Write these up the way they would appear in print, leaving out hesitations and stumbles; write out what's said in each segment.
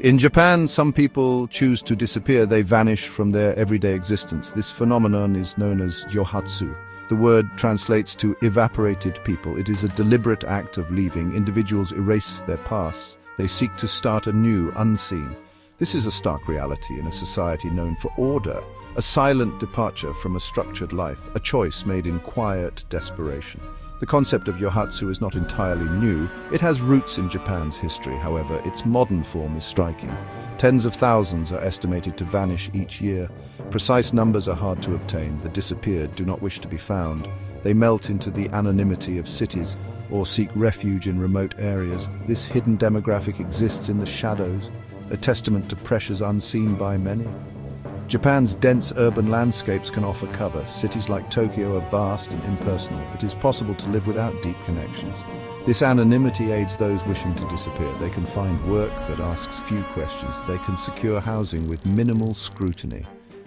In Japan, some people choose to disappear. They vanish from their everyday existence. This phenomenon is known as Johatsu. The word translates to evaporated people. It is a deliberate act of leaving. Individuals erase their pasts. They seek to start anew, unseen. This is a stark reality in a society known for order, a silent departure from a structured life, a choice made in quiet desperation. The concept of Johatsu is not entirely new. It has roots in Japan's history, however. Its modern form is striking. Tens of thousands are estimated to vanish each year. Precise numbers are hard to obtain. The disappeared do not wish to be found. They melt into the anonymity of cities or seek refuge in remote areas. This hidden demographic exists in the shadows, a testament to pressures unseen by many. Japan's dense urban landscapes can offer cover. Cities like Tokyo are vast and impersonal. It is possible to live without deep connections. This anonymity aids those wishing to disappear. They can find work that asks few questions. They can secure housing with minimal scrutiny.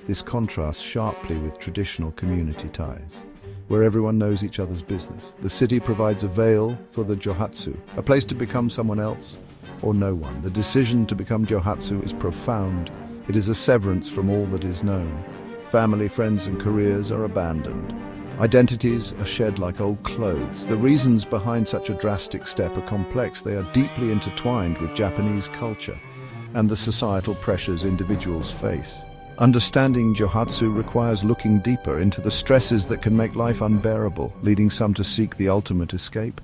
This contrasts sharply with traditional community ties, where everyone knows each other's business. The city provides a veil for the Johatsu, a place to become someone else or no one. The decision to become Johatsu is profound. It is a severance from all that is known. Family, friends, and careers are abandoned. Identities are shed like old clothes. The reasons behind such a drastic step are complex. They are deeply intertwined with Japanese culture and the societal pressures individuals face. Understanding Johatsu requires looking deeper into the stresses that can make life unbearable, leading some to seek the ultimate escape.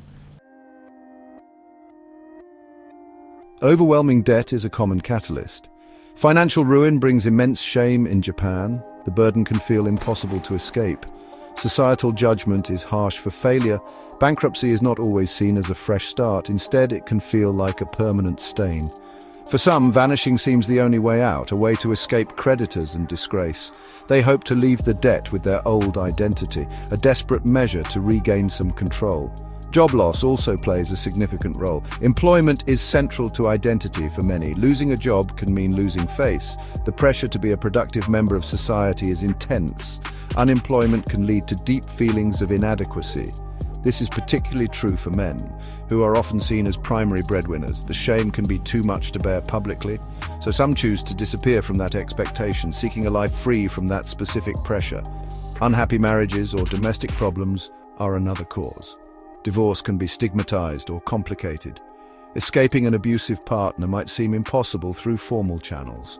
Overwhelming debt is a common catalyst. Financial ruin brings immense shame in Japan. The burden can feel impossible to escape. Societal judgment is harsh for failure. Bankruptcy is not always seen as a fresh start. Instead, it can feel like a permanent stain. For some, vanishing seems the only way out, a way to escape creditors and disgrace. They hope to leave the debt with their old identity, a desperate measure to regain some control. Job loss also plays a significant role. Employment is central to identity for many. Losing a job can mean losing face. The pressure to be a productive member of society is intense. Unemployment can lead to deep feelings of inadequacy. This is particularly true for men, who are often seen as primary breadwinners. The shame can be too much to bear publicly, so some choose to disappear from that expectation, seeking a life free from that specific pressure. Unhappy marriages or domestic problems are another cause. Divorce can be stigmatized or complicated. Escaping an abusive partner might seem impossible through formal channels.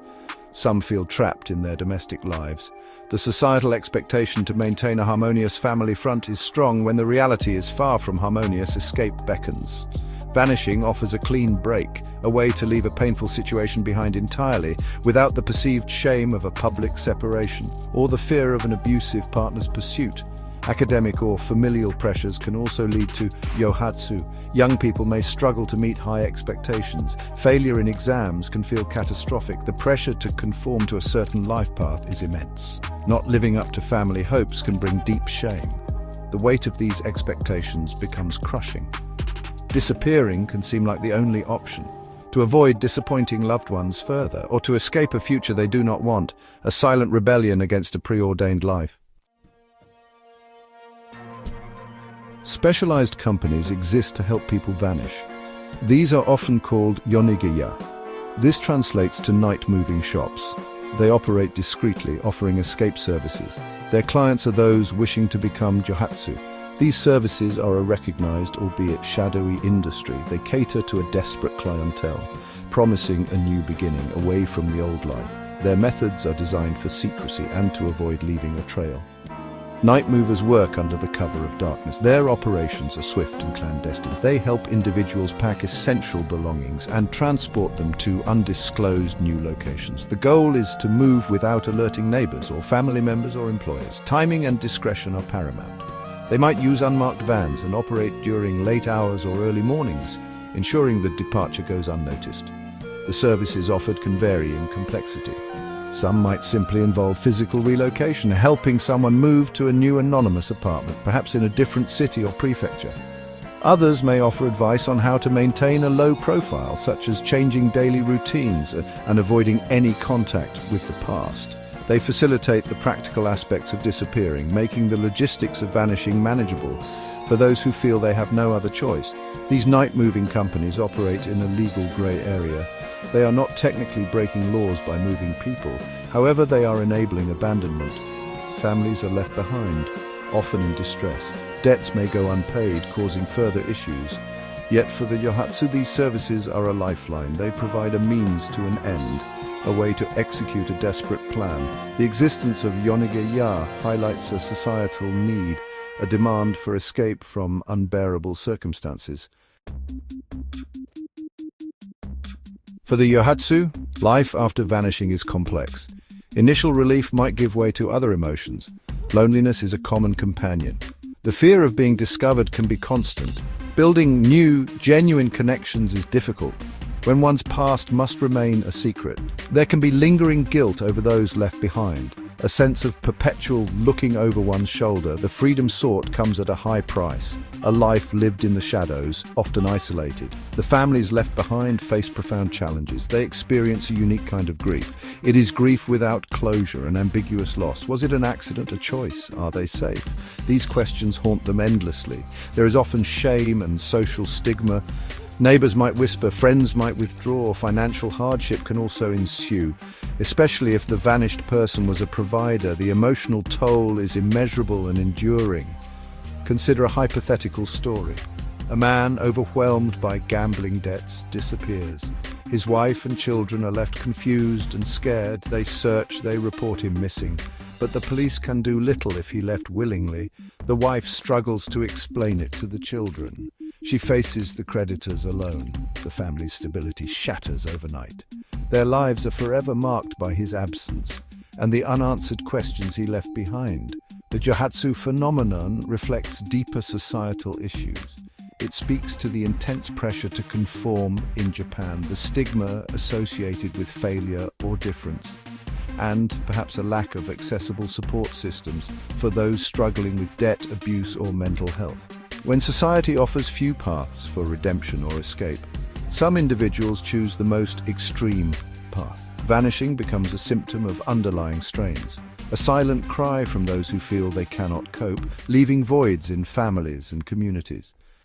Some feel trapped in their domestic lives. The societal expectation to maintain a harmonious family front is strong. When the reality is far from harmonious, escape beckons. Vanishing offers a clean break, a way to leave a painful situation behind entirely, without the perceived shame of a public separation or the fear of an abusive partner's pursuit. Academic or familial pressures can also lead to Johatsu. Young people may struggle to meet high expectations. Failure in exams can feel catastrophic. The pressure to conform to a certain life path is immense. Not living up to family hopes can bring deep shame. The weight of these expectations becomes crushing. Disappearing can seem like the only option. To avoid disappointing loved ones further, or to escape a future they do not want, a silent rebellion against a preordained life. Specialized companies exist to help people vanish. These are often called yonigiya. This translates to night-moving shops. They operate discreetly, offering escape services. Their clients are those wishing to become Johatsu. These services are a recognized, albeit shadowy, industry. They cater to a desperate clientele, promising a new beginning away from the old life. Their methods are designed for secrecy and to avoid leaving a trail. Night movers work under the cover of darkness. Their operations are swift and clandestine. They help individuals pack essential belongings and transport them to undisclosed new locations. The goal is to move without alerting neighbors or family members or employers. Timing and discretion are paramount. They might use unmarked vans and operate during late hours or early mornings, ensuring the departure goes unnoticed. The services offered can vary in complexity. Some might simply involve physical relocation, helping someone move to a new anonymous apartment, perhaps in a different city or prefecture. Others may offer advice on how to maintain a low profile, such as changing daily routines and avoiding any contact with the past. They facilitate the practical aspects of disappearing, making the logistics of vanishing manageable for those who feel they have no other choice. These night-moving companies operate in a legal grey area. They are not technically breaking laws by moving people. However, they are enabling abandonment. Families are left behind, often in distress. Debts may go unpaid, causing further issues. Yet for the Johatsu, these services are a lifeline. They provide a means to an end, a way to execute a desperate plan. The existence of Yonige-ya highlights a societal need, a demand for escape from unbearable circumstances. For the Johatsu, life after vanishing is complex. Initial relief might give way to other emotions. Loneliness is a common companion. The fear of being discovered can be constant. Building new, genuine connections is difficult, when one's past must remain a secret. There can be lingering guilt over those left behind, a sense of perpetual looking over one's shoulder. The freedom sought comes at a high price, a life lived in the shadows, often isolated. The families left behind face profound challenges. They experience a unique kind of grief. It is grief without closure, an ambiguous loss. Was it an accident, a choice? Are they safe? These questions haunt them endlessly. There is often shame and social stigma. Neighbors might whisper, friends might withdraw, financial hardship can also ensue. Especially if the vanished person was a provider, the emotional toll is immeasurable and enduring. Consider a hypothetical story. A man, overwhelmed by gambling debts, disappears. His wife and children are left confused and scared. They search, they report him missing. But the police can do little if he left willingly. The wife struggles to explain it to the children. She faces the creditors alone. The family's stability shatters overnight. Their lives are forever marked by his absence and the unanswered questions he left behind. The Johatsu phenomenon reflects deeper societal issues. It speaks to the intense pressure to conform in Japan, the stigma associated with failure or difference, and perhaps a lack of accessible support systems for those struggling with debt, abuse, or mental health. When society offers few paths for redemption or escape, some individuals choose the most extreme path. Vanishing becomes a symptom of underlying strains, a silent cry from those who feel they cannot cope, leaving voids in families and communities.